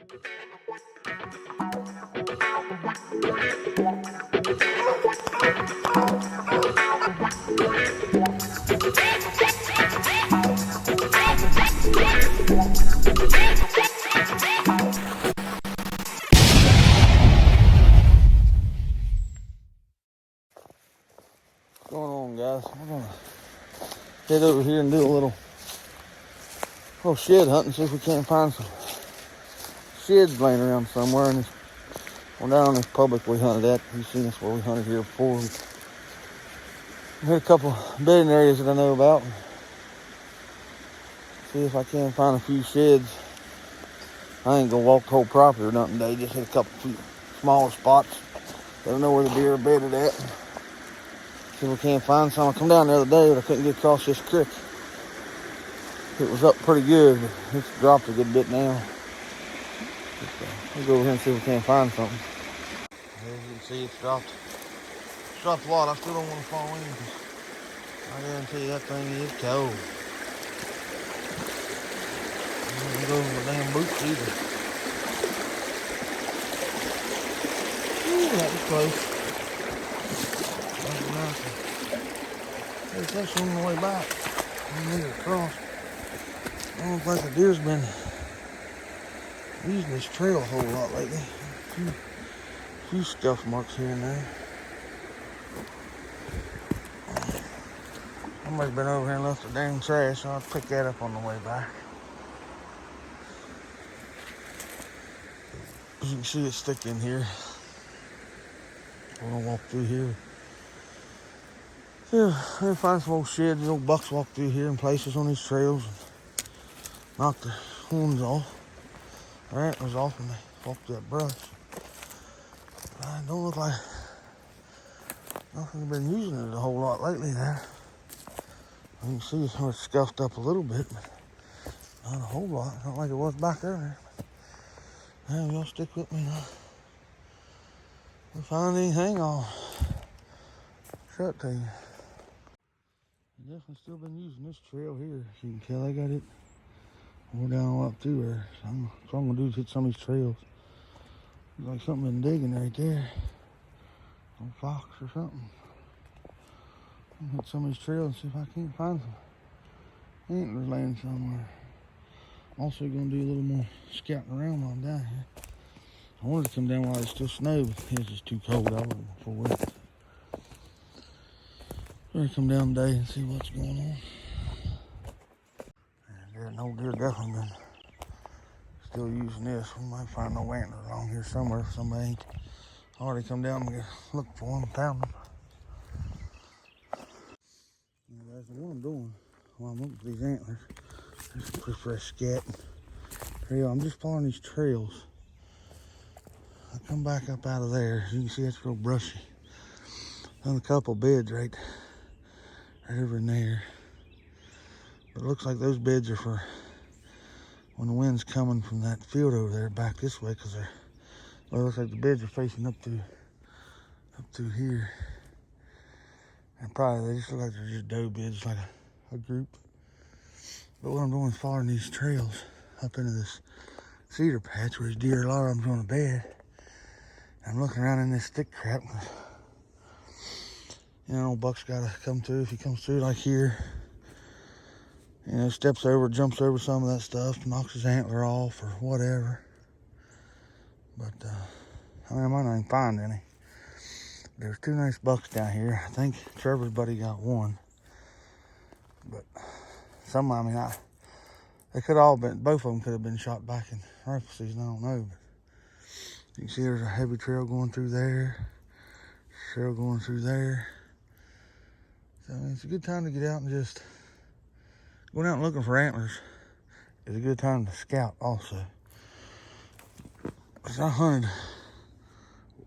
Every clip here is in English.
What's going on, guys? We're gonna head over here and do a little shed hunting, see if we can't find some sheds laying around somewhere. And we're down on this public we hunted at. You've seen us where we hunted here before. We hit a couple bedding areas that I know about. See if I can find a few sheds. I ain't gonna walk the whole property or nothing today. Just hit a couple few smaller spots that I know where the deer are bedded at. See if we can't find some. I come down the other day, but I couldn't get across this creek. It was up pretty good, but it's dropped a good bit now. We'll go over here and see if we can't find something. As you can see, it's dropped a lot. I still don't want to fall in because I guarantee you that thing is cold. I don't go with my damn boots either. Ooh, that was close. That was nice. It's actually on the way back. I need to cross. I don't think the deer's been using this trail a whole lot lately. A few scuff marks here and there. Somebody's been over here and left the dang trash, so I'll pick that up on the way back. As you can see, it's thick in here. We're gonna walk through here. Yeah, I'm gonna find some old sheds. Old bucks walk through here in places on these trails and knock the horns off. Their antlers off when they walk through that brush. It don't look like nothing's been using it a whole lot lately there. You can see it's scuffed up a little bit, but not a whole lot. Not like it was back there. Now y'all stick with me now. If we find anything, I'll show it to you. I've definitely still been using this trail here. As you can tell, I got it more down up through there. So what I'm gonna do is hit some of these trails. Looks like something been digging right there. Some fox or something. I'm gonna hit some of these trails and see if I can't find some antlers laying somewhere. Also gonna do a little more scouting around while I'm down here. I wanted to come down while it's still snow, but it's just too cold. I wasn't for it. Better come down today and see what's going on. And no deer definitely been still using this. We might find no antler along here somewhere if somebody ain't already come down and look for them and found them. Guys, what I'm doing while I'm looking for these antlers, just a pretty fresh scat trail. I'm just following these trails. I come back up out of there. As you can see, it's real brushy. Done a couple beds right over in there. But it looks like those beds are for when the wind's coming from that field over there back this way, because it looks like the beds are facing up through here. And probably they just look like they're just doe beds, like a group. But what I'm doing is following these trails up into this cedar patch where these deer, a lot of them's on a bed. I'm looking around in this thick crap. You know, buck's gotta come through. If he comes through like here, you know, steps over, jumps over some of that stuff, knocks his antler off or whatever. But, I mean, I might not even find any. There's two nice bucks down here. I think Trevor's buddy got one. But some, I mean, they could all been, both of them could have been shot back in rifle season, I don't know. But you can see there's a heavy trail going through there. Trail going through there. So, I mean, it's a good time to get out and just going out and looking for antlers. It's a good time to scout also. Because I hunted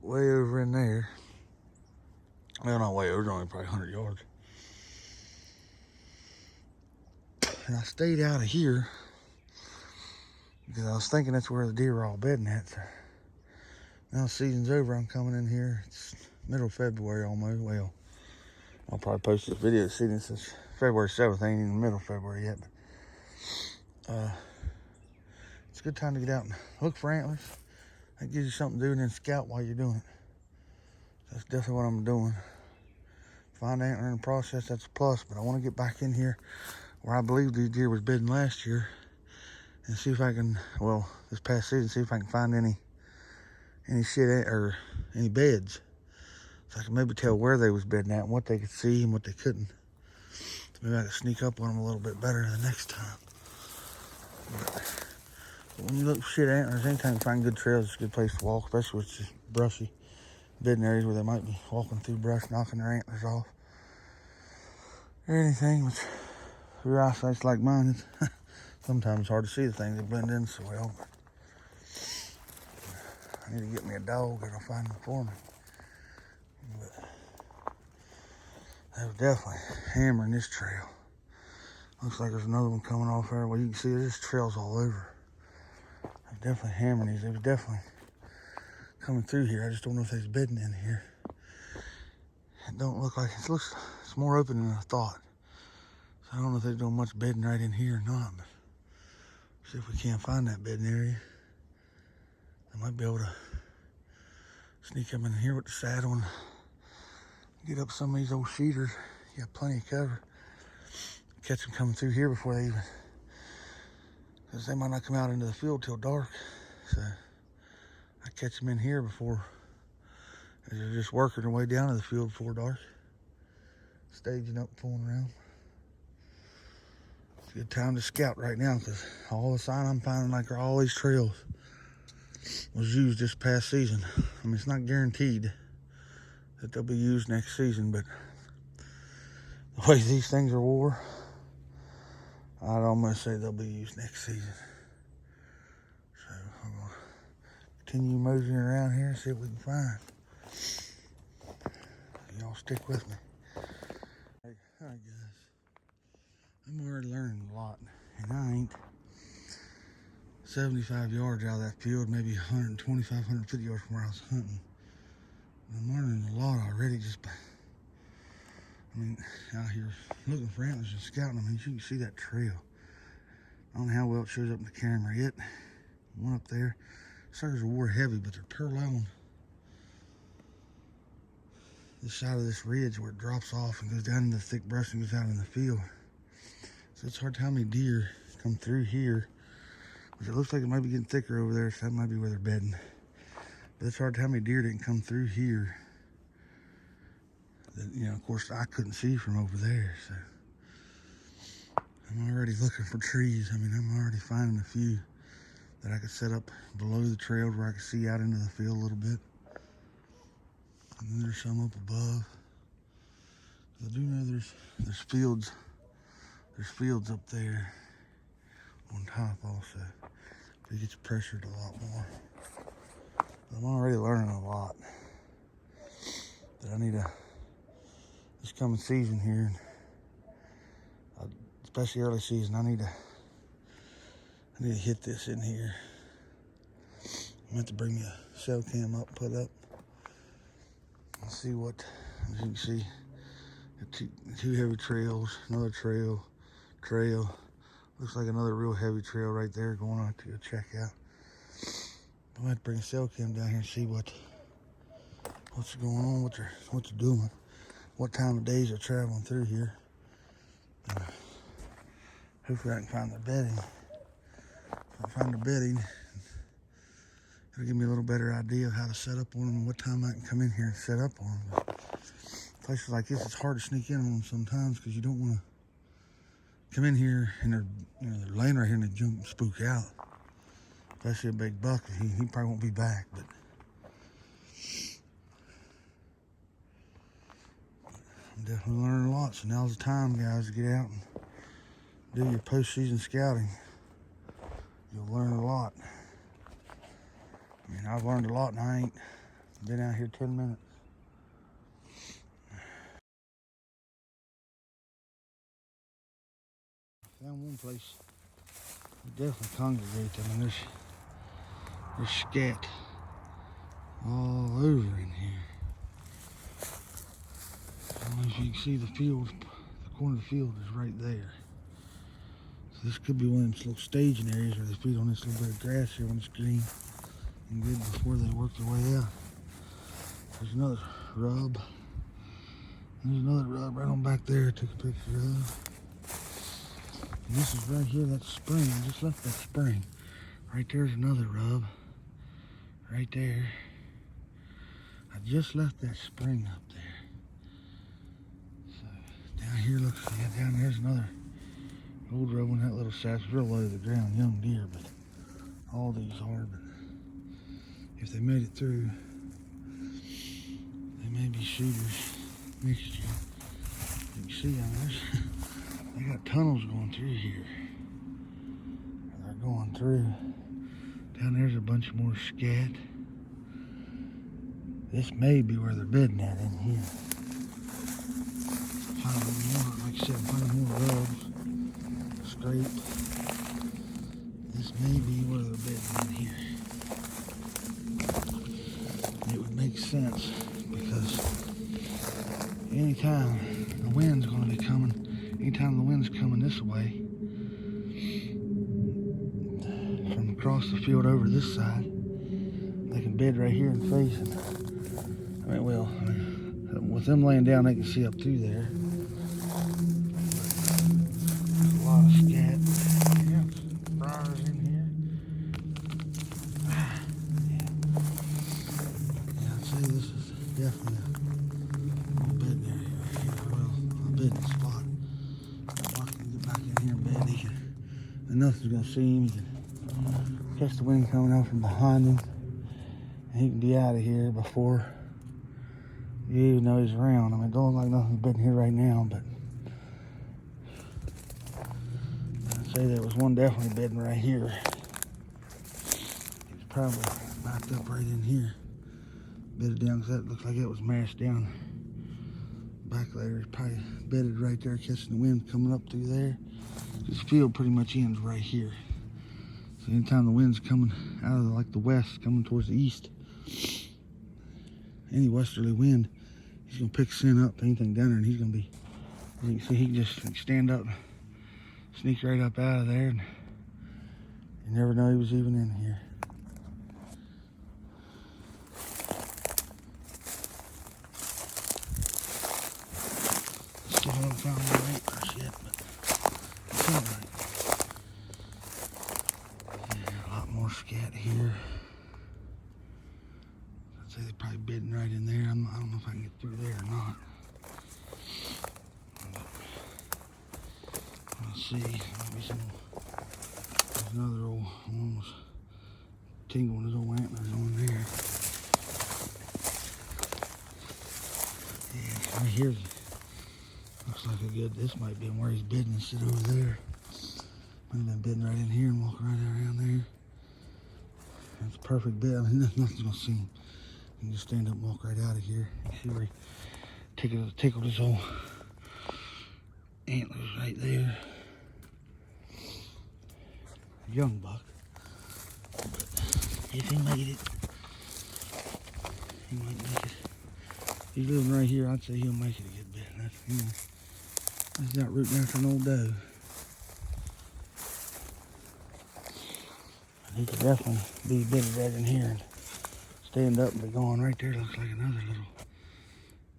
way over in there. Well, not way over, only probably 100 yards. And I stayed out of here because I was thinking that's where the deer were all bedding at. So now the season's over, I'm coming in here. It's middle of February almost. Well, I'll probably post this video since February 7th. Ain't even the middle of February yet. But, it's a good time to get out and look for antlers. That gives you something to do and then scout while you're doing it. That's definitely what I'm doing. Find antler in the process, that's a plus, but I want to get back in here where I believe these deer was bedding last year and see if I can, well, this past season, see if I can find any shit or any beds. So I can maybe tell where they was bedding at and what they could see and what they couldn't. So maybe I can sneak up on them a little bit better the next time. But when you look for shit antlers, anytime you find good trails, it's a good place to walk, especially with just brushy bedding areas where they might be walking through brush, knocking their antlers off. Or anything with your eyesight's like mine. It's sometimes it's hard to see the things that blend in so well. I need to get me a dog that'll find them for me. But they was definitely hammering this trail. Looks like there's another one coming off there. Well, you can see there's trails all over. They're definitely hammering these. They was definitely coming through here. I just don't know if they's bedding in here. It don't look like it's more open than I thought. So I don't know if they're doing much bedding right in here or not, but see if we can't find that bedding area. I might be able to sneak up in here with the saddle and get up some of these old sheeters. You got plenty of cover. Catch them coming through here before they even, because they might not come out into the field till dark. So I catch them in here before, as they're just working their way down to the field before dark. Staging up, pulling around. It's a good time to scout right now because all the sign I'm finding, like all these trails, was used this past season. I mean, it's not guaranteed that they'll be used next season, but the way these things are wore, I'd almost say they'll be used next season. So I'm gonna continue moseying around here and see what we can find. Y'all stick with me. All right, guys. I'm already learning a lot, and I ain't 75 yards out of that field, maybe 125, 150 yards from where I was hunting. I'm learning a lot already just by, out here looking for antlers and scouting them. You can see that trail. I don't know how well it shows up in the camera yet. One up there. Suckers are wore heavy, but they're parallel on this side of this ridge where it drops off and goes down into the thick brush and goes out in the field. So it's hard to tell how many deer come through here. Which it looks like it might be getting thicker over there, so that might be where they're bedding. But it's hard to tell how many deer didn't come through here. That, of course, I couldn't see from over there, so I'm already looking for trees. I'm already finding a few that I could set up below the trail where I could see out into the field a little bit. And then there's some up above. I do know there's fields. There's fields up there on top also. But it gets pressured a lot more. But I'm already learning a lot. That I need to, this coming season here, especially early season, I need to hit this in here. I'm going to have to bring the cell cam up, put up, and see what, as you can see, two heavy trails, another trail. Looks like another real heavy trail right there going on to go check out. I'm going to have to bring the cell cam down here and see what's going on, what they're doing, what time of days they're traveling through here. Hopefully I can find their bedding. If I find their bedding, it'll give me a little better idea of how to set up on them and what time I can come in here and set up on them. But places like this, it's hard to sneak in on them sometimes because you don't want to come in here and they're laying right here and they jump and spook out. Especially a big buck, he probably won't be back. But I'm definitely learning a lot. So now's the time, guys, to get out and do your postseason scouting. You'll learn a lot. I've learned a lot and I ain't been out here 10 minutes. Found one place we definitely congregate. There's scat all over in here. I don't know if you can see the field. The corner of the field is right there. So This could be one of them little staging areas where they feed on this little bit of grass here when it's green and good before they work their way out. There's another rub. There's another rub right on back there I took a picture of. And this is right here, that spring. I just left that spring. Right there's another rub. Right there. I just left that spring up there. So down here looks, yeah, down there's another old rub on that little side. It's real low to the ground, young deer, but all these are. But if they made it through, they may be shooters next year. You can see on this, they got tunnels going through here. They're going through. Down there's a bunch more scat. This may be where they're bedding at in here. Find more, like I said, find more rubs. Scrape. This may be where they're bedding in here. It would make sense because anytime the wind's going to be coming, anytime the wind's coming this way, from across the field over this side, they can bed right here and face it. I mean, well, with them laying down, they can see up through there. There's a lot of scat. Yeah, briars in here. Yeah, I'd say this is definitely a bedding area right here. Well, a bedding spot. Mark can get back in here and bed. And nothing's going to see him. He can catch the wind coming out from behind him. And he can be out of here before you even know he's around. I mean, it don't look like nothing's bedding here right now, but I'd say there was one definitely bedding right here. It's probably backed up right in here. Bedded down, because that looks like it was mashed down. Back there, it's probably bedded right there, catching the wind coming up through there. This field pretty much ends right here. So anytime the wind's coming out of like the west, coming towards the east, any westerly wind, he's gonna pick scent up anything down there, and he's gonna be, as you can see, he can just stand up, sneak right up out of there, and you never know he was even in here. Still haven't found my antlers yet, but it's all right. Yeah, a lot more scat here. I'd say they're probably bedding right in there. I don't know if I can get through there or not. But we'll see. Maybe some. There's another old one was tingling his old antlers on there. Yeah, right here looks like a good. This might be where he's bedding and sit over there. Might have been bedding right in here and walking right around there. That's a perfect bed. I mean, nothing's gonna see him. You can just stand up and walk right out of here. See where he tickled his old antlers right there. Young buck. But if he made it, he might make it. He's living right here. I'd say he'll make it a good bit. That's, you know, he's not rooting after an old doe. He could definitely be bedded right in here and stand up and be going. Right there looks like another little,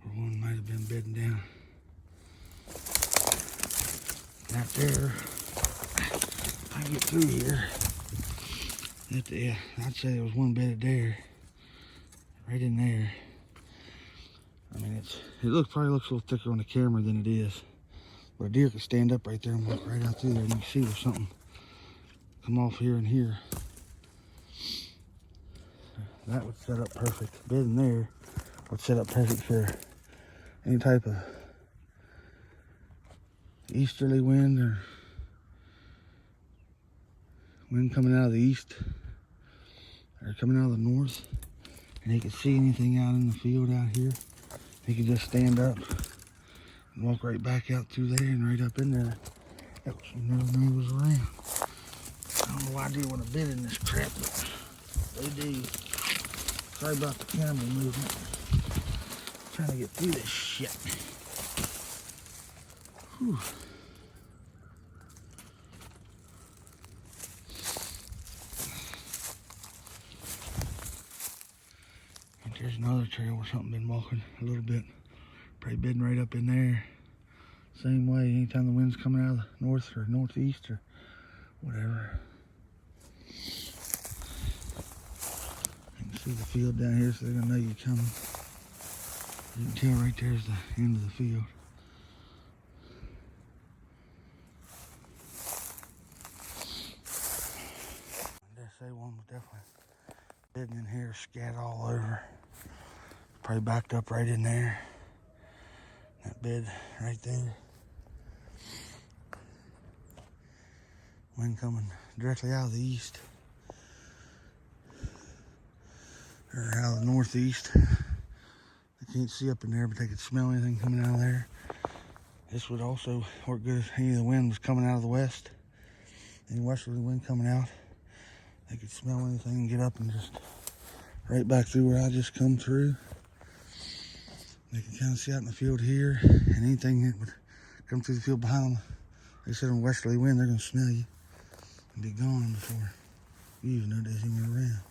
or one might have been bedding down. Right there, I can get through here. Yeah, I'd say there was one bedded there, right in there. I mean, it probably looks a little thicker on the camera than it is. But a deer could stand up right there and walk right out through there, and you can see there's something come off here and here. That would set up perfect. Bedding there would set up perfect for any type of easterly wind or wind coming out of the east or coming out of the north. And he could see anything out in the field out here. He could just stand up and walk right back out through there and right up in there. That was, you never knew he was around. I don't know why I do want to bed in this crap, but they do. Sorry about the camera movement. I'm trying to get through this shit. Whew. There's another trail where something been walking a little bit. Probably bedding right up in there. Same way, anytime the wind's coming out of the north or northeast or whatever. You can see the field down here, so they're gonna know you're coming. You can tell right there's the end of the field. Say one was definitely bedding in here, scattered all over. Probably backed up right in there. That bed right there. Wind coming directly out of the east. Or out of the northeast. They can't see up in there, but they could smell anything coming out of there. This would also work good if any of the wind was coming out of the west. Any westerly wind coming out. They could smell anything and get up and just right back through where I just come through. They can kind of see out in the field here, and anything that would come through the field behind them, they said on westerly wind, they're going to smell you and be gone before you even know there's anyone around.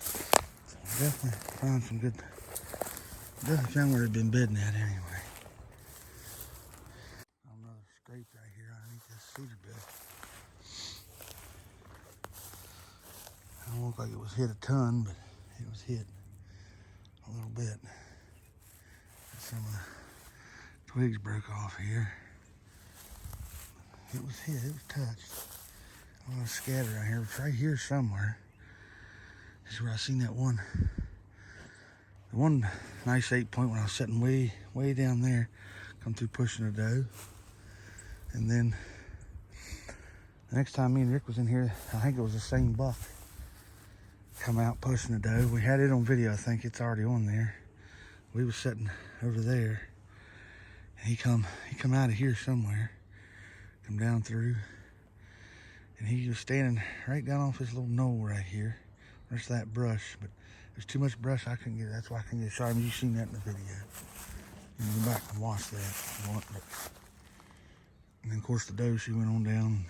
So definitely found some good, definitely found where they've been bedding at anyway. Another scrape right here underneath this cedar bed. It don't look like it was hit a ton, but it was hit a little bit. Some of the twigs broke off here. It was hit, it was touched. A lot of scatter right here. It's right here somewhere. This is where I seen that one. The one nice 8-point when I was sitting way down there, come through pushing a doe. And then the next time me and Rick was in here, I think it was the same buck come out pushing a doe. We had it on video, I think it's already on there. We was sitting over there, and he come out of here somewhere, come down through, and he was standing right down off this little knoll right here. There's that brush, but there's too much brush I couldn't get. That's why I couldn't get a shot. I mean, you've seen that in the video. You can go back and watch that if you want. But, and then of course the doe, she went on down, and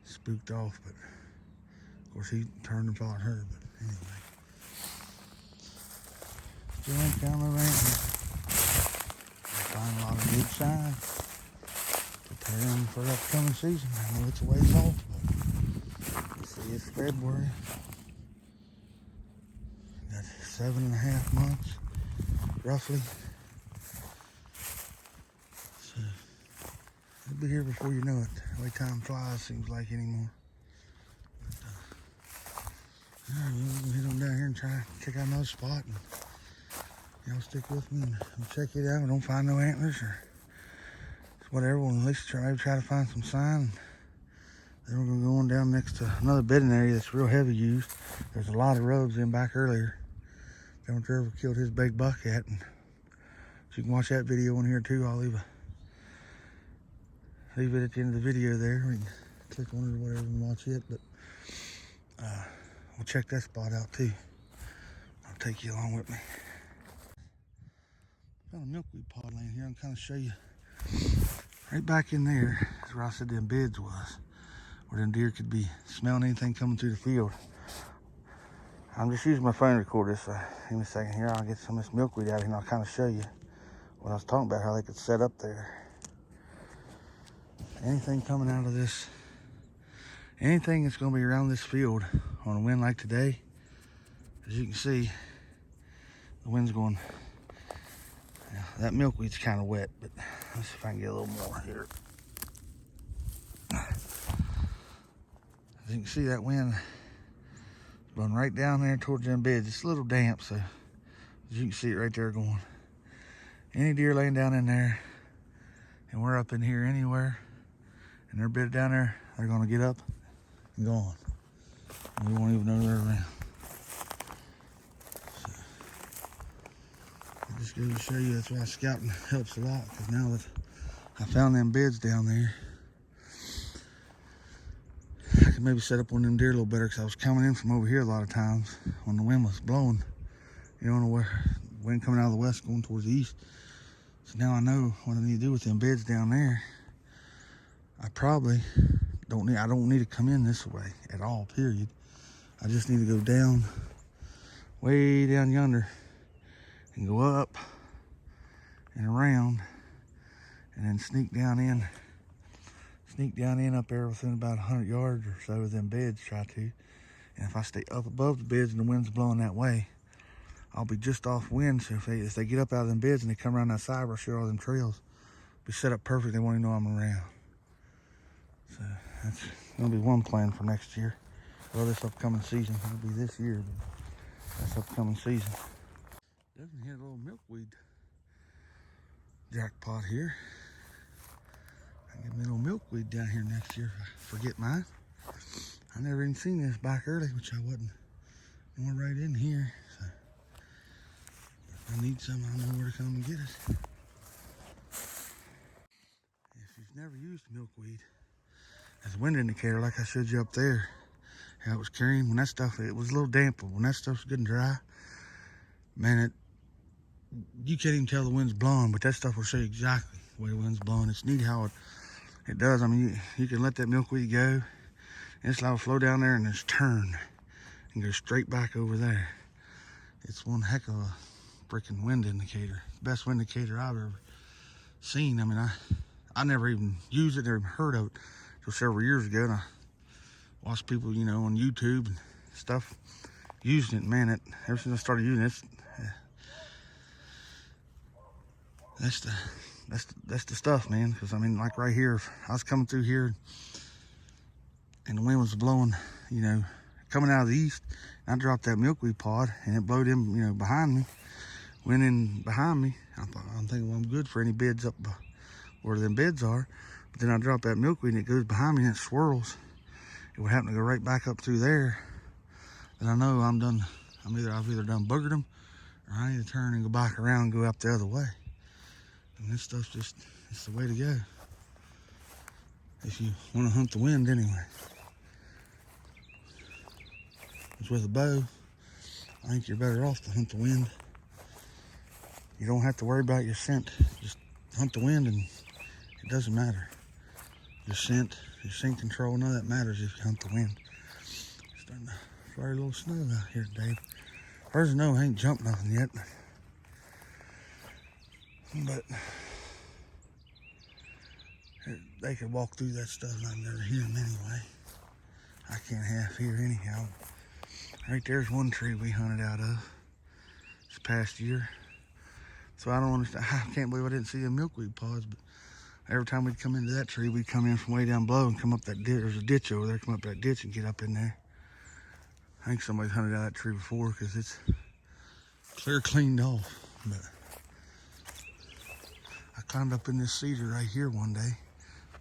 spooked off. But of course he turned and followed her. But anyway. Still ain't found no antlers. Find a lot of good signs. Preparing for upcoming season. I know it's a ways off, but let's see, it's February. Got 7.5 months, roughly. So it'll be here before you know it. The way time flies seems like anymore. But, all right, we'll head on down here and try to check out another spot. And y'all stick with me and we'll check it out. We don't find no antlers or whatever. We'll at least try to find some sign. Then we're gonna go on down next to another bedding area that's real heavy used. There's a lot of rubs in back earlier. John Trevor killed his big buck at, and so you can watch that video on here too. I'll leave it at the end of the video there. We can click on it or whatever and watch it. But we'll check that spot out too. I'll take you along with me. Found a milkweed pod laying here. I'm kind of show you. Right back in there is where I said them beds was, where them deer could be smelling anything coming through the field. I'm just using my phone to record this. Give me a second here. I'll get some of this milkweed out of here and I'll kind of show you what I was talking about, how they could set up there. Anything coming out of this, anything that's going to be around this field on a wind like today, as you can see, the wind's going. Yeah, that milkweed's kind of wet, but let's see if I can get a little more here. As you can see, that wind blowing right down there towards them beds. It's a little damp, so as you can see it right there going. Any deer laying down in there, and we're up in here anywhere, and they're bedded down there, they're gonna get up and gone. And we won't even know they're around. Just goes to show you that's why scouting helps a lot, because now that I found them beds down there, I could maybe set up one of them deer a little better, because I was coming in from over here a lot of times when the wind was blowing, you know, the wind coming out of the west going towards the east. So now I know what I need to do with them beds down there. I probably don't need to come in this way at all, period. I just need to go down way down yonder and go up and around and then sneak down in up there within about 100 yards or so of them beds, try to. And if I stay up above the beds and the wind's blowing that way, I'll be just off wind. So if they get up out of them beds and they come around that side where I share all them trails, be set up perfect. They won't even know I'm around. So that's gonna be one plan for next year. Well, this upcoming season. It'll be this year, but that's upcoming season. Doesn't hit a little milkweed jackpot here. I get me a little milkweed down here next year if I forget mine. I never even seen this back early, which I wasn't going right in here. So if I need some, I know where to come and get it. If you've never used milkweed as a wind indicator, like I showed you up there, how it was carrying, when that stuff, it was a little damp, but when that stuff's good and dry, man, you can't even tell the wind's blowing, but that stuff will show you exactly where the wind's blowing. It's neat how it does. I mean, you can let that milkweed go, and it's like flow down there and just turn and go straight back over there. It's one heck of a freaking wind indicator. Best wind indicator I've ever seen. I mean, I never even used it, never even heard of it until several years ago, and I watched people, you know, on YouTube and stuff using it. Man, ever since I started using it, that's the stuff, man. Because I mean, like right here, I was coming through here and the wind was blowing, you know, coming out of the east. I dropped that milkweed pod and it blowed in, you know, behind me, went in behind me. I'm thinking, well, I'm good for any beds up where them beds are. But then I dropped that milkweed and it goes behind me and it swirls. It would happen to go right back up through there. Then I know I'm done. I've either done boogered them, or I need to turn and go back around and go up the other way. And this stuff's just, it's the way to go. If you want to hunt the wind anyway. It's with a bow, I think you're better off to hunt the wind. You don't have to worry about your scent. Just hunt the wind and it doesn't matter. Your scent control, none of that matters if you hunt the wind. It's starting to flurry a little snow out here today. Far as I know, I ain't jumped nothing yet. But they could walk through that stuff and I'd never hear them anyway. I can't half hear anyhow. Right there's one tree we hunted out of this past year. So I don't understand. I can't believe I didn't see the milkweed pods, but every time we'd come into that tree, we'd come in from way down below and come up that ditch. There's a ditch over there, come up that ditch and get up in there. I think somebody's hunted out that tree before because it's clear cleaned off. But I climbed up in this cedar right here one day,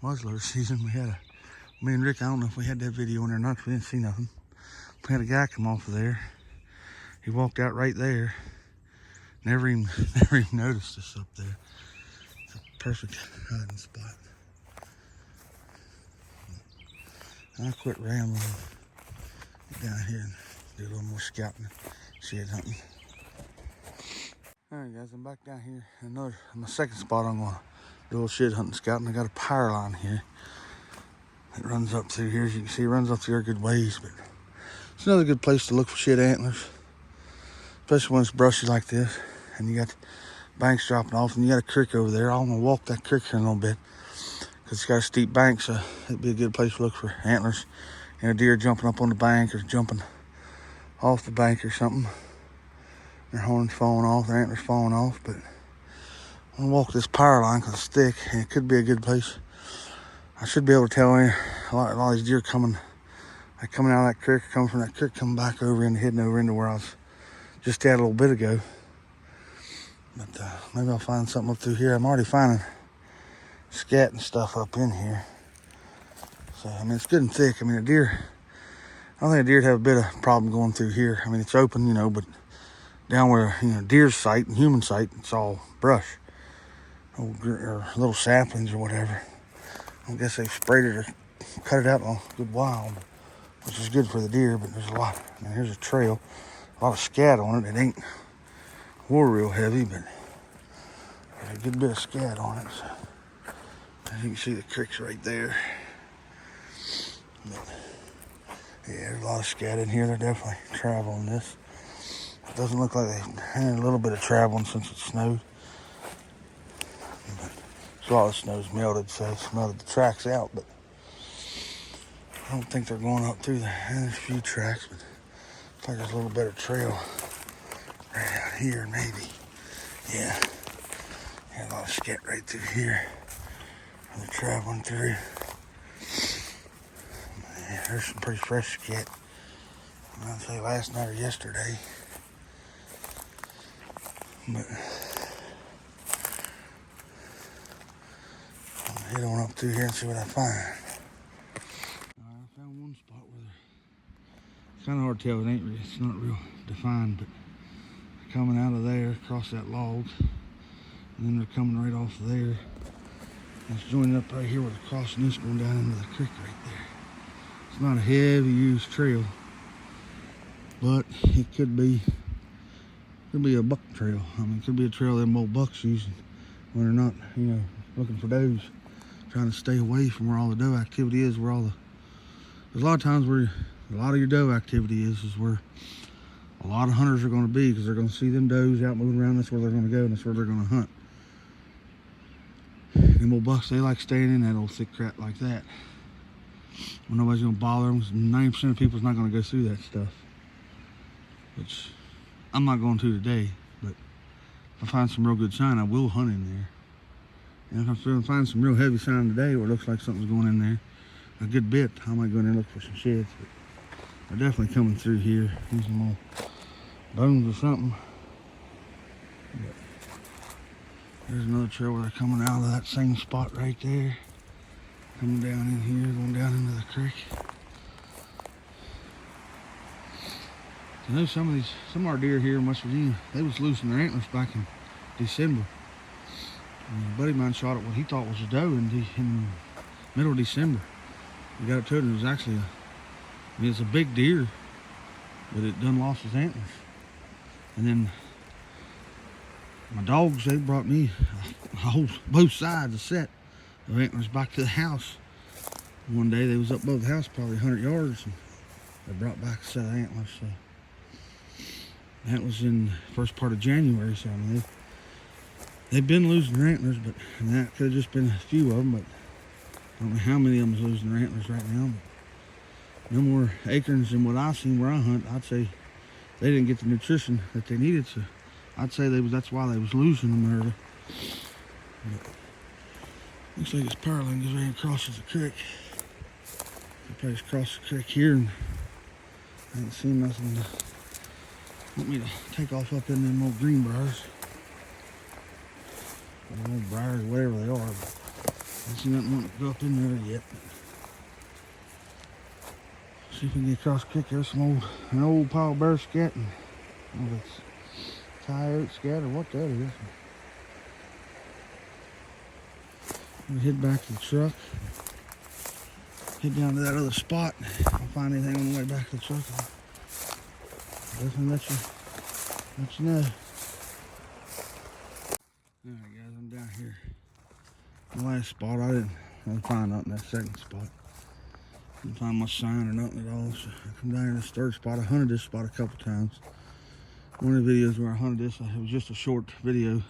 muzzleloader season. Me and Rick, I don't know if we had that video in there or not, 'cause we didn't see nothing. We had a guy come off of there. He walked out right there. Never even noticed us up there. It's a perfect hiding spot. I'll quit rambling. Get down here and do a little more scouting, shed hunting. Alright guys, I'm back down here. My second spot, I'm gonna do a little shed hunting scouting. I got a power line here. It runs up through here. As you can see, it runs up through a good ways, but it's another good place to look for shed antlers. Especially when it's brushy like this. And you got banks dropping off and you got a creek over there. I'm gonna walk that creek here in a little bit because it's got a steep bank, so it'd be a good place to look for antlers. You know, deer jumping up on the bank or jumping off the bank or something. Their horns falling off, their antlers falling off. But I'm gonna walk this power line because it's thick and it could be a good place. I should be able to tell a lot of these deer coming out of that creek, coming from that creek, coming back over and heading over into where I was just at a little bit ago. But maybe I'll find something up through here. I'm already finding scat and stuff up in here. So, I mean, it's good and thick. I mean, I don't think a deer'd have a bit of problem going through here. I mean, it's open, you know, but down where, you know, deer's sight and human sight, it's all brush. Or little saplings or whatever. I guess they've sprayed it or cut it out in a good while, which is good for the deer, but there's a lot. I mean, here's a trail. A lot of scat on it. It ain't real heavy, but there's a good bit of scat on it. So, as you can see, the creek's right there. But, yeah, there's a lot of scat in here. They're definitely traveling this. Doesn't look like they had a little bit of traveling since it snowed. So all the snow's melted, so it's melted the tracks out, but I don't think they're going up through there. There's a few tracks, but looks like there's a little better trail right out here, maybe. Yeah. Got a lot of scat right through here. They're traveling through. Yeah, there's some pretty fresh scat. I'd say last night or yesterday. But I'll head on up through here and see what I find. I found one spot where it's kind of hard to tell. It's not real defined, but they're coming out of there across that log, and then they're coming right off of there. And it's joining up right here where they're crossing this, going down into the creek right there. It's not a heavy used trail, but it could be a buck trail. I mean, it could be a trail them old bucks using when they're not, looking for does, trying to stay away from where all the doe activity is, there's a lot of times where a lot of your doe activity is where a lot of hunters are going to be, because they're going to see them does out moving around. That's where they're going to go, and that's where they're going to hunt. Them old bucks, they like staying in that old thick crap like that. When nobody's going to bother them, 90% of people's not going to go through that stuff. Which I'm not going to today, but if I find some real good sign, I will hunt in there. And if I find some real heavy sign today where it looks like something's going in there a good bit, I might go in there and look for some sheds. But they're definitely coming through here. Here's some more bones or something. But there's another trail where they're coming out of that same spot right there. Coming down in here, going down into the creek. I know some of our deer here in West Virginia, they was losing their antlers back in December. And a buddy of mine shot at what he thought was a doe in middle of December. We got up to it, and it was actually it's a big deer, but it done lost his antlers. And then my dogs, they brought me both sides a set of antlers back to the house. One day they was up above the house probably 100 yards, and they brought back a set of antlers. So that was in the first part of January. So I mean, they've been losing their antlers, but that could have just been a few of them. But I don't know how many of them is losing their antlers right now. But no more acorns than what I've seen where I hunt. I'd say they didn't get the nutrition that they needed, so I'd say that's why they was losing them early. But looks like this power line goes right across the creek. I probably just crossed the creek here, and I ain't seen nothing to want me to take off up in them old green briars. Or old briars, whatever they are. But I ain't seen nothing want to go up in there yet. See if we can get across the creek. There's an old pile of bear scat, and I don't know if it's coyote scat or what that is. We'll head back to the truck. Head down to that other spot. If I find anything on the way back to the truck, I'll definitely let you know. Alright guys, I'm down here. The last spot, I didn't find nothing. That second spot, didn't find much sign or nothing at all. So I come down here to this third spot. I hunted this spot a couple times. One of the videos where I hunted this, it was just a short video,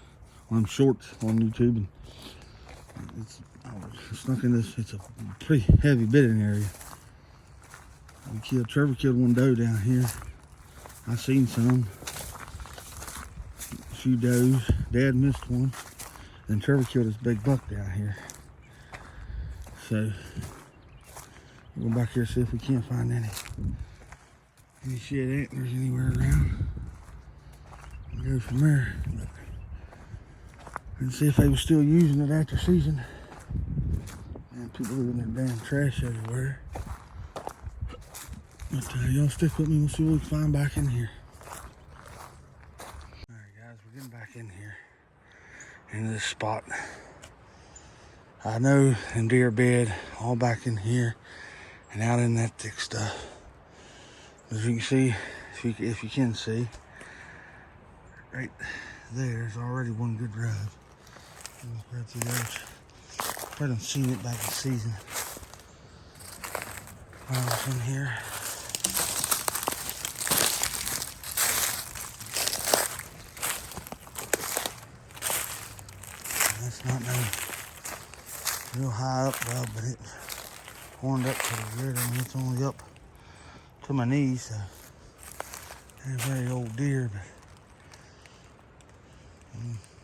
one of them shorts on YouTube, and I snuck in this. It's a pretty heavy bedding area. Trevor killed one doe down here. I seen some. A few does. Dad missed one. And Trevor killed this big buck down here. So we'll go back here and see if we can't find any shed antlers anywhere around. We'll go from there. And see if they were still using it after season. And people leaving their damn trash everywhere. But y'all stick with me, we'll see what we can find back in here. Alright guys, we're getting back in here. In this spot. I know them deer bed all back in here and out in that thick stuff. As you can see, if you can see, right there's already one good rub. Right through there. I haven't seen it back in season. In here. real high up, bro, but it horned up pretty good. I mean, it's only up to my knees, so they're a very old deer, but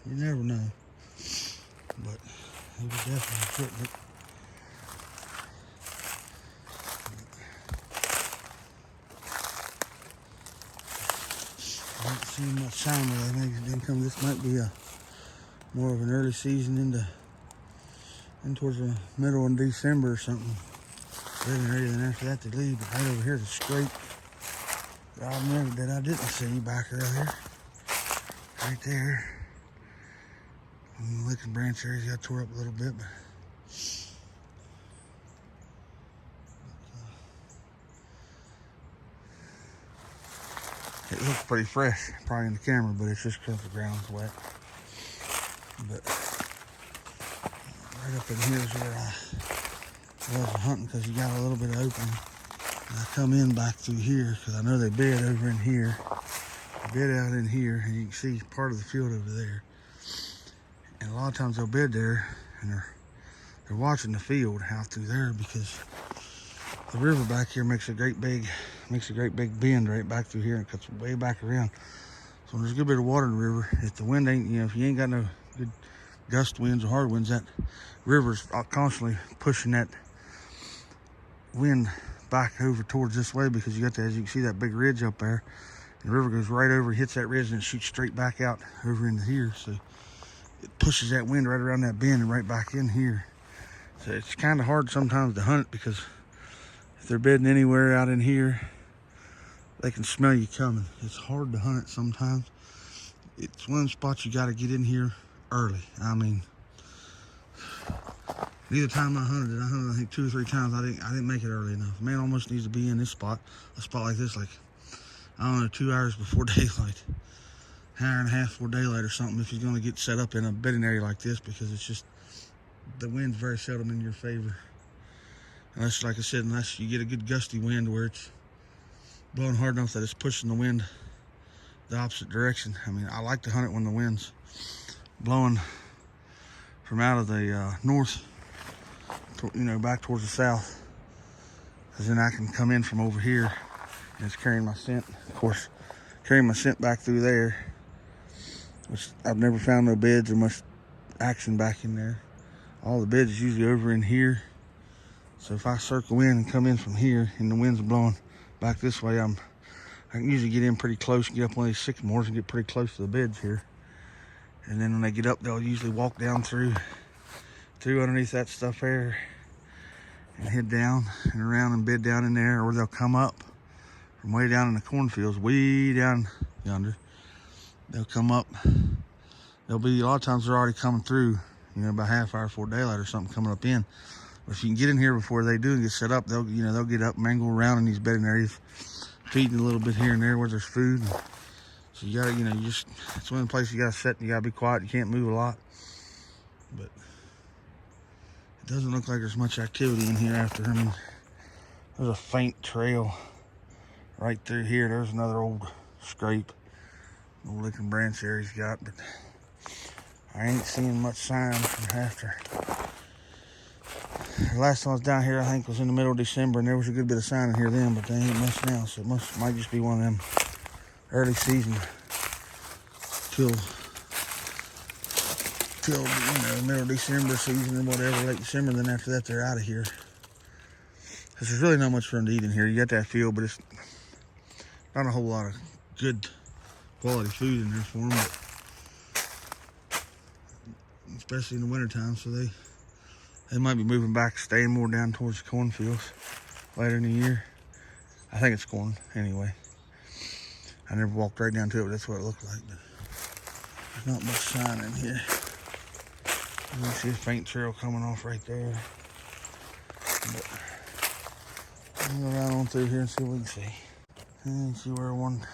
you never know. But he was definitely shooting it. I don't see much sign of that. Maybe then come. This might be a more of an early season in towards the middle of December or something. Rather than after that they leave. But right over here, the scrape that I remember that I didn't see back earlier. Right there. And the licking branch areas got tore up a little bit, but it looks pretty fresh, probably in the camera, but it's just because the ground's wet. But right up in here is where I was hunting, because you got a little bit of opening. And I come in back through here because I know they bed over in here. They bed out in here, and you can see part of the field over there. And a lot of times they'll bed there, and they're watching the field out through there, because the river back here makes a great big bend right back through here and cuts way back around. So when there's a good bit of water in the river, if the wind ain't, if you ain't got no good gust winds or hard winds, that river's constantly pushing that wind back over towards this way, because you got that, as you can see, that big ridge up there. The river goes right over, hits that ridge, and it shoots straight back out over into here. So it pushes that wind right around that bend and right back in here. So it's kind of hard sometimes to hunt it, because if they're bedding anywhere out in here, they can smell you coming. It's hard to hunt it sometimes. It's one of the spots you got to get in here early. I mean, neither time I hunted it, I think 2 or 3 times, I didn't make it early enough. Man almost needs to be in this spot, a spot like this, like, I don't know, 2 hours before daylight. An hour and a half before daylight or something, if he's going to get set up in a bedding area like this, because it's just, the wind's very seldom in your favor. Unless, like I said, unless you get a good gusty wind where it's blowing hard enough that it's pushing the wind the opposite direction. I mean, I like to hunt it when the wind's blowing from out of the north, back towards the south, because then I can come in from over here and it's carrying my scent. Of course, carrying my scent back through there, which I've never found no beds or much action back in there. All the beds is usually over in here. So if I circle in and come in from here and the wind's blowing back this way, I can usually get in pretty close and get up one of these sycamores and get pretty close to the beds here. And then when they get up, they'll usually walk down through underneath that stuff there and head down and around and bed down in there, or they'll come up from way down in the cornfields, way down yonder. They'll come up. They'll be, a lot of times they're already coming through, about half hour before daylight or something, coming up in. But if you can get in here before they do and get set up, they'll get up, mangle around in these bedding areas, feeding a little bit here and there where there's food. So you gotta, it's one of the places you gotta sit and you gotta be quiet. You can't move a lot. But it doesn't look like there's much activity in here after. I mean, there's a faint trail right through here. There's another old scrape, old licking branch there he's got, but I ain't seeing much sign from after. The last time I was down here, I think was in the middle of December, and there was a good bit of sign in here then, but there ain't much now, so it might just be one of them early season till middle of December season or whatever, late December, and then after that they're out of here. Because there's really not much for them to eat in here. You got that field, but it's not a whole lot of good quality food in there for them, but especially in the wintertime, so they might be moving back, staying more down towards the cornfields later in the year. I think it's corn anyway. I never walked right down to it, but that's what it looked like. But there's not much sign in here. You can see a faint trail coming off right there. But I'm gonna go around on through here and see what we can see. And see where one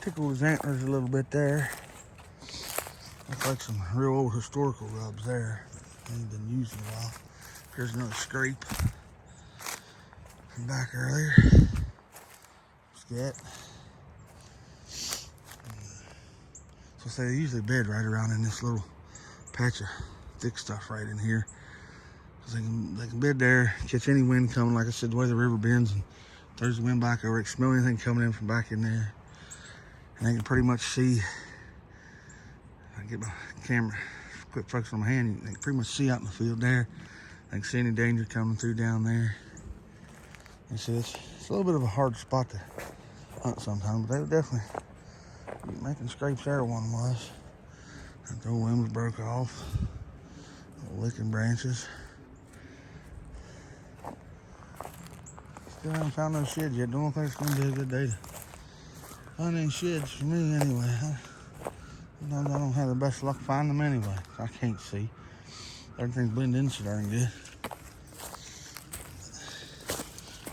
tickled his antlers a little bit there. Looks like some real old historical rubs there. They ain't been used in a while. Here's another scrape from back earlier. Scat. So they usually bed right around in this little patch of thick stuff right in here. They can bed there, catch any wind coming. Like I said, the way the river bends and throws the wind back over, they can smell anything coming in from back in there. And they can pretty much see. I get my camera, quick focus on my hand, they can pretty much see out in the field there. They can see any danger coming through down there. You see, it's a little bit of a hard spot to hunt sometimes, but they were definitely making scrapes there. One was. The limb was broke off. Licking branches. Still haven't found no sheds yet. Don't think it's going to be a good day to find any sheds for me anyway. Sometimes I don't have the best luck finding them anyway. I can't see. Everything's blended in so darn good.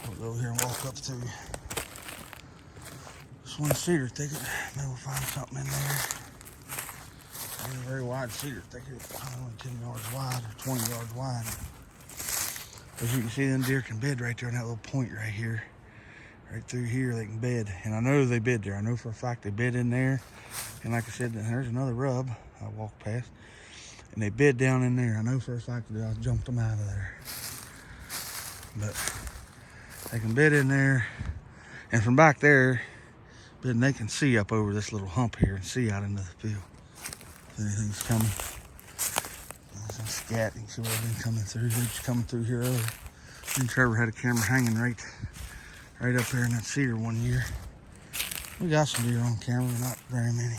We'll go over here and walk up to this one cedar thicket. Maybe we'll find something in there. It's a very wide cedar thicket. Only 10 yards wide or 20 yards wide. As you can see, them deer can bed right there on that little point right here. Right through here, they can bed. And I know they bed there. I know for a fact they bed in there. And like I said, there's another rub I walked past. And they bed down in there. I know for a fact that I jumped them out of there. But they can bed in there. And from back there, then they can see up over this little hump here and see out into the field. If anything's coming. Some scat, you can see what I've been coming through. He was coming through here earlier. Me and Trevor had a camera hanging right up there in that cedar one year. We got some deer on camera, but not very many.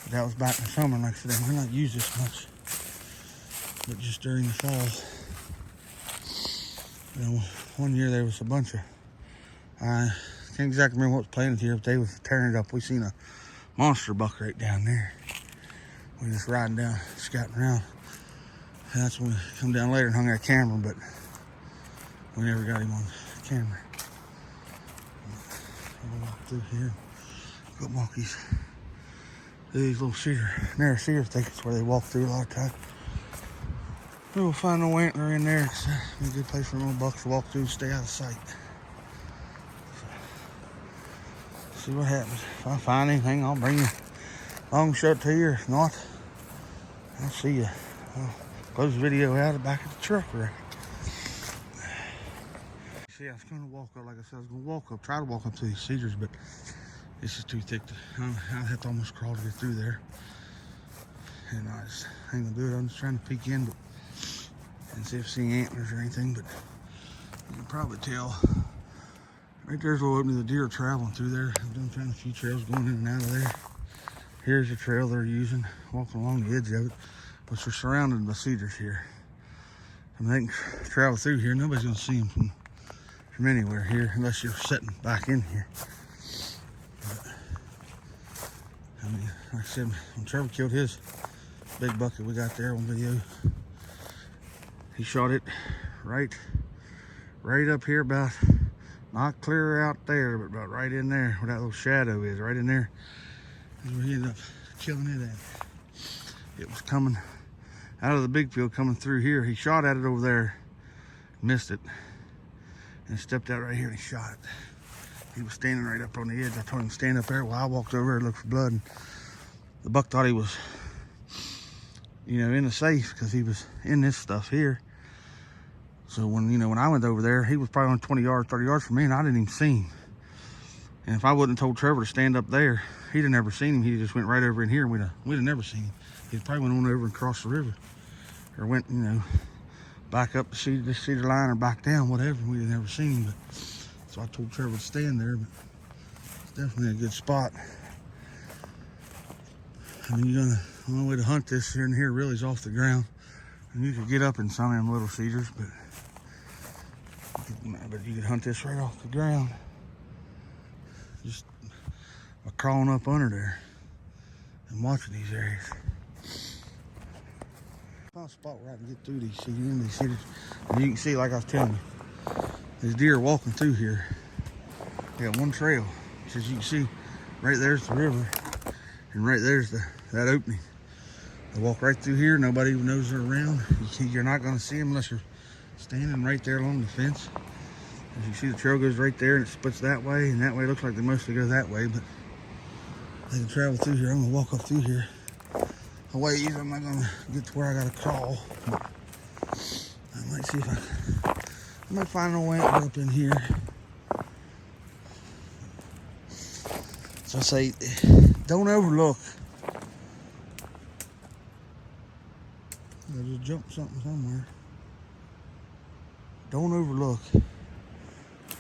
But that was back in the summer, like I said, they might not use this much. But just during the fall. You know, one year there was a bunch of, I can't exactly remember what was planted here, but they was tearing it up. We seen a monster buck right down there. We just riding down, scouting around. And that's when we come down later and hung our camera, but we never got him on camera. We'll walk through here. Go walk these little narrow cedar thickets where they walk through a lot of times. We'll find no antler in there. It's a good place for little bucks to walk through and stay out of sight. See what happens. If I find anything, I'll bring you along and show it to you. If not, I'll see you. I'll close the video out at the back of the truck right. See, I was going to walk up, like I said, I was going to walk up, try to walk up to these cedars, but it's just too thick. I'd have to almost crawl to get through there. And I just ain't going to do it. I'm just trying to peek in and see if I see antlers or anything, but you can probably tell. Right there's a little opening. The deer are traveling through there. I've done found a few trails going in and out of there. Here's the trail they're using, walking along the edge of it, but we're surrounded by cedars here. I mean, they can travel through here. Nobody's going to see them from anywhere here unless you're sitting back in here. But, I mean, like I said, when Trevor killed his big buck that we got there on video, he shot it right up here, about not clear out there, but about right in there where that little shadow is, right in there is where he ended up killing it at. It was coming out of the big field, coming through here. He shot at it over there, missed it, and stepped out right here and he shot it. He was standing right up on the edge. I told him to stand up there while I walked over there and looked for blood. And the buck thought he was, you know, in the safe because he was in this stuff here. So when I went over there, he was probably on 20 yards, 30 yards from me, and I didn't even see him. And if I wouldn't have told Trevor to stand up there, he'd have never seen him. He just went right over in here, and we'd have never seen him. He probably went on over and crossed the river, or went, back up the cedar line or back down, whatever. We'd have never seen him. But so I told Trevor to stand there. But it's definitely a good spot. I mean, the only way to hunt this here and here really is off the ground. And you could get up in some of them little cedars, but you could hunt this right off the ground. Just by crawling up under there and watching these areas. Find a spot where I can get through these cedars. And you can see, like I was telling you, these deer walking through here. They got one trail. As you can see, right there's the river, and right there's that opening. They walk right through here. Nobody even knows they're around. You're not going to see them unless you're standing right there along the fence. As you see, the trail goes right there and it splits that way, and that way it looks like they mostly go that way, but they can travel through here. I'm going to walk up through here a ways. I'm not going to get to where I got to crawl, but I Let's see if I might find no antler up in here. So I say, don't overlook. I just jumped something somewhere. Don't overlook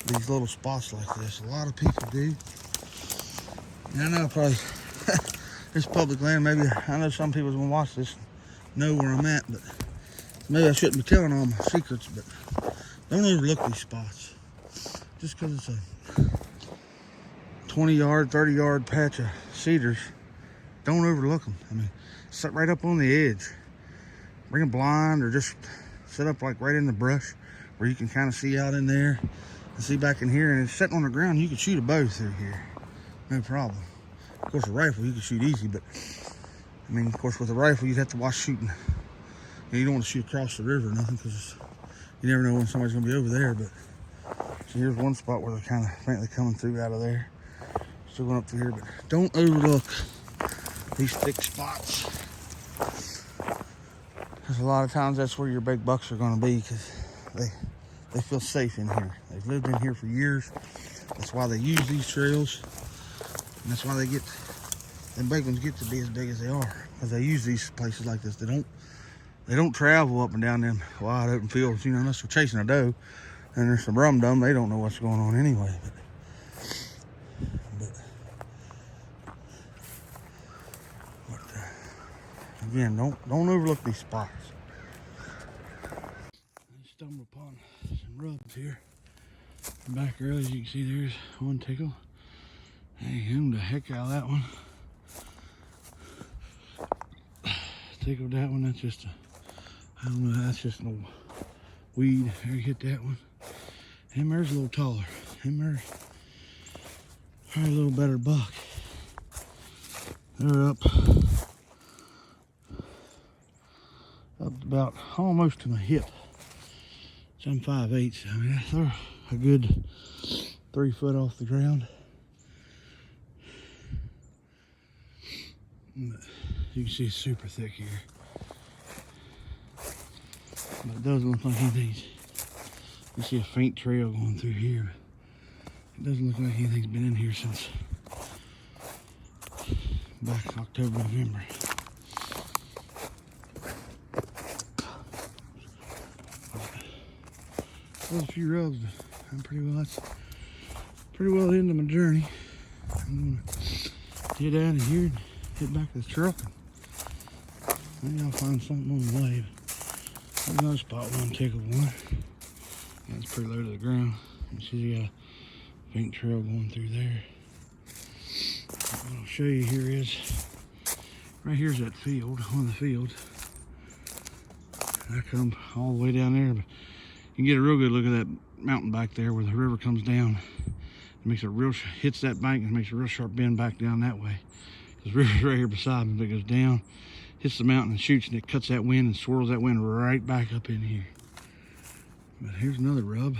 these little spots like this. A lot of people do. And I know probably this public land, maybe I know some people gonna watch this know where I'm at, but maybe I shouldn't be telling all my secrets, but don't overlook these spots. Just because it's a 20-yard, 30-yard patch of cedars, don't overlook them. I mean, sit right up on the edge. Bring a blind or just set up like right in the brush where you can kind of see out in there and see back in here. And it's sitting on the ground, you can shoot a bow through here. No problem. Of course, a rifle, you can shoot easy, but I mean, of course, with a rifle, you'd have to watch shooting. You don't want to shoot across the river or nothing because you never know when somebody's going to be over there. But so here's one spot where they're kind of faintly coming through out of there. Still going up through here, but don't overlook these thick spots. Because a lot of times that's where your big bucks are going to be because they feel safe in here. They've lived in here for years. That's why they use these trails. And that's why them big ones get to be as big as they are. Because they use these places like this. They don't travel up and down them wide open fields, you know, unless they're chasing a doe. And there's some rum-dum, they don't know what's going on anyway. But again, don't overlook these spots. I stumbled upon some rubs here. Back early, as you can see, there's one tickle. Hey, owned the heck out of that one. Tickled that one. That's just I don't know, that's just no weed. There, you hit that one. Him there's a little taller. Him there's probably a little better buck. They're up about almost to my hip. So I'm 5'8". I mean, they're a good 3 foot off the ground. But you can see it's super thick here. But it doesn't look like anything's. You see a faint trail going through here. It doesn't look like anything's been in here since back October, November. There's a few rubs. I'm pretty well into my journey. I'm gonna get out of here and head back to the truck. Maybe I'll find something on the way. There's another spot where I'm tickled one. That's pretty low to the ground. You see you got a faint trail going through there. What I'll show you here is, right here's that field, one of the fields. I come all the way down there, but you can get a real good look at that mountain back there where the river comes down. It makes a real, hits that bank and makes a real sharp bend back down that way. This river's right here beside me, but it goes down, hits the mountain and shoots, and it cuts that wind and swirls that wind right back up in here. But here's another rub,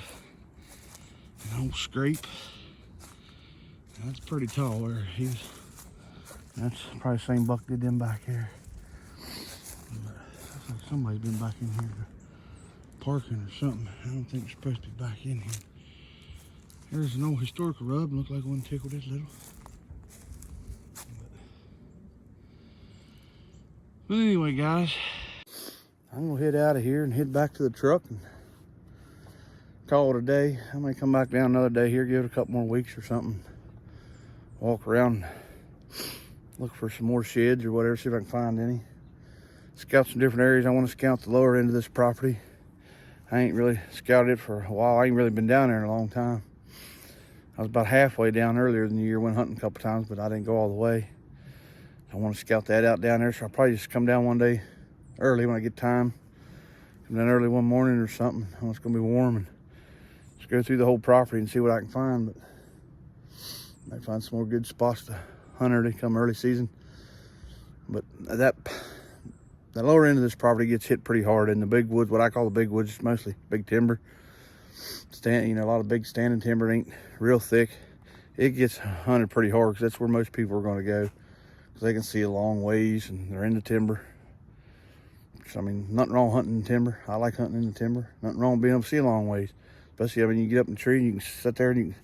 an old scrape. That's pretty tall there. That's probably the same buck did them back here. But looks like somebody's been back in here parking or something. I don't think it's supposed to be back in here. There's an old historical rub. Looked like one tickled it little. But anyway, guys, I'm gonna head out of here and head back to the truck and call it a day. I may come back down another day here, give it a couple more weeks or something. Walk around, look for some more sheds or whatever, see if I can find any. Scout some different areas. I want to scout the lower end of this property. I ain't really scouted it for a while. I ain't really been down there in a long time. I was about halfway down earlier in the year, went hunting a couple times, but I didn't go all the way. I want to scout that out down there, so I'll probably just come down one day early when I get time. Come down early one morning or something when it's going to be warm and just go through the whole property and see what I can find. But I might find some more good spots to hunt early, come early season. But that lower end of this property gets hit pretty hard in the big woods. What I call the big woods, mostly big timber. A lot of big standing timber. It ain't real thick. It gets hunted pretty hard because that's where most people are going to go, because they can see a long ways and they're in the timber. I mean, nothing wrong hunting in timber. I like hunting in the timber. Nothing wrong being able to see a long ways. Especially when you get up in the tree and you can sit there and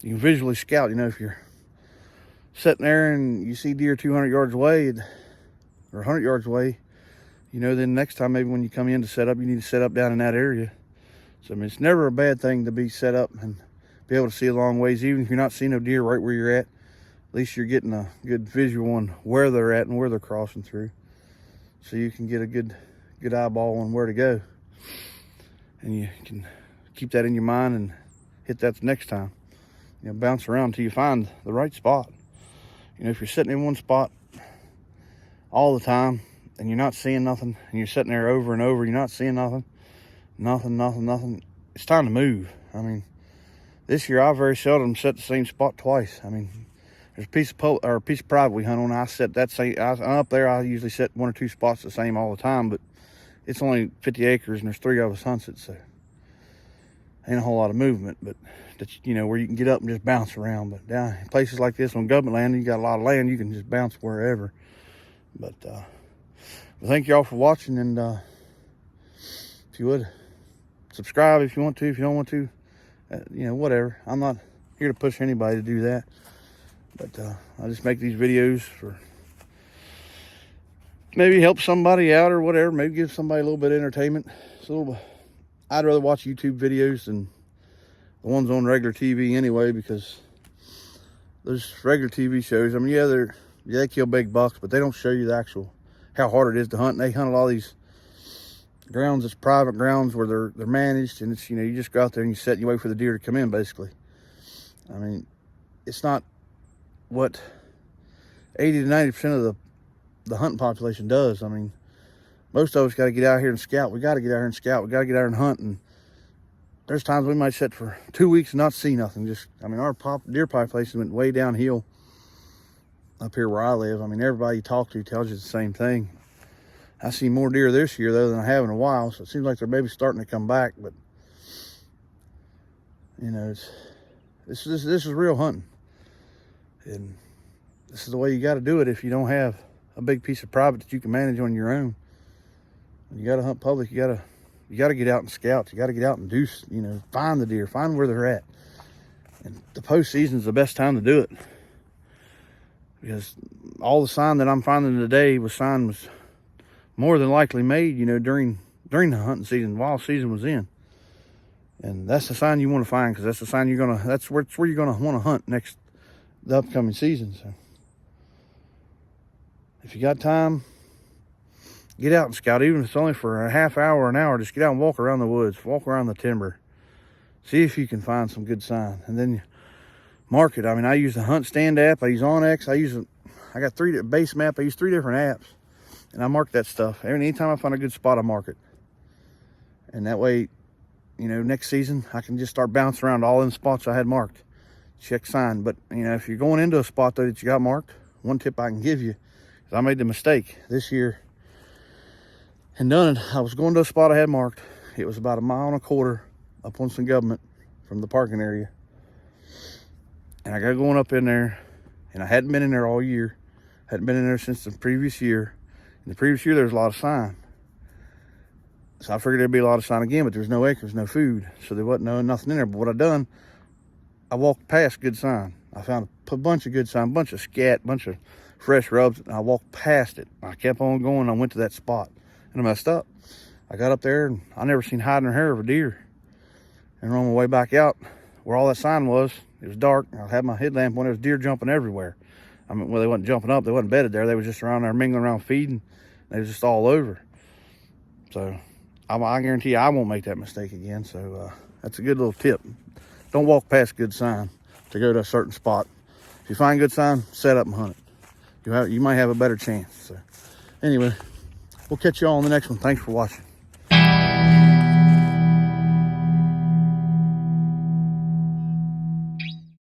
you can visually scout. You know, if you're sitting there and you see deer 200 yards away or 100 yards away, you know, then next time maybe when you come in to set up, you need to set up down in that area. So, I mean, it's never a bad thing to be set up and be able to see a long ways. Even if you're not seeing no deer right where you're at least you're getting a good visual on where they're at and where they're crossing through. So you can get a good eyeball on where to go. And you can keep that in your mind and hit that the next time. You know, bounce around until you find the right spot. You know, if you're sitting in one spot all the time and you're not seeing nothing, and you're sitting there over and over, you're not seeing nothing, it's time to move. I mean, this year I very seldom set the same spot twice. I mean, there's a piece of private we hunt on. I set that same. Up there, I usually set 1 or 2 spots the same all the time, but it's only 50 acres and there's 3 of us hunts it, so ain't a whole lot of movement. But that's, you know, where you can get up and just bounce around. But down in places like this on government land, you got a lot of land, you can just bounce wherever. But thank y'all for watching, and if you would subscribe if you want to. If you don't want to, you know, whatever. I'm not here to push anybody to do that. But I just make these videos for maybe help somebody out or whatever. Maybe give somebody a little bit of entertainment. It's a little. I'd rather watch YouTube videos than the ones on regular TV anyway, because those regular TV shows, I mean, yeah, they kill big bucks, but they don't show you the actual how hard it is to hunt. And they hunt a lot of these grounds, it's private grounds where they're managed, and it's, you know, you just go out there and you sit and you wait for the deer to come in, basically. I mean, it's not what 80 to 90% of the hunting population does. I mean, most of us got to get out here and scout. We got to get out here and scout. We got to get out here and hunt. And there's times we might sit for 2 weeks and not see nothing. Just, I mean, our deer population went way downhill up here where I live. I mean, everybody you talk to tells you the same thing. I see more deer this year though than I have in a while, so it seems like they're maybe starting to come back. But you know, this is real hunting. And this is the way you got to do it if you don't have a big piece of private that you can manage on your own. When you got to hunt public, you got to get out and scout. You got to get out and do, you know, find the deer, find where they're at. And the postseason is the best time to do it, because all the sign that I'm finding today was more than likely made, you know, during the hunting season, while season was in. And that's the sign you want to find, because that's the sign that's where you're gonna want to hunt the upcoming season. So if you got time, get out and scout. Even if it's only for a half hour or an hour, just get out and walk around the woods, walk around the timber, see if you can find some good sign, and then mark it. I mean, I use the Hunt Stand app, I use onX, I got 3 base map. I use 3 different apps, and I mark that stuff. Anytime I find a good spot, I mark it, and that way, you know, next season I can just start bouncing around all in spots I had marked. Check sign. But you know, if you're going into a spot though that you got marked, one tip I can give you is I made the mistake this year and done it. I was going to a spot I had marked. It was about 1.25 miles up on some government from the parking area, and I got going up in there, and I hadn't been in there all year. Hadn't been in there since the previous year. In the previous year there was a lot of sign, so I figured there'd be a lot of sign again, but there's no acres, no food, so there wasn't nothing in there. But what I done, I walked past good sign. I found a bunch of good sign, bunch of scat, bunch of fresh rubs, and I walked past it. I kept on going. I went to that spot, and I messed up. I got up there, and I never seen hide nor hair of a deer. And on my way back out, where all that sign was, it was dark. I had my headlamp on. There was deer jumping everywhere. I mean, well, they wasn't jumping up. They wasn't bedded there. They was just around there mingling around feeding. They was just all over. So I guarantee you I won't make that mistake again. So that's a good little tip. Don't walk past good sign to go to a certain spot. If you find good sign, set up and hunt it. You might have a better chance. So anyway, we'll catch you all on the next one. Thanks for watching.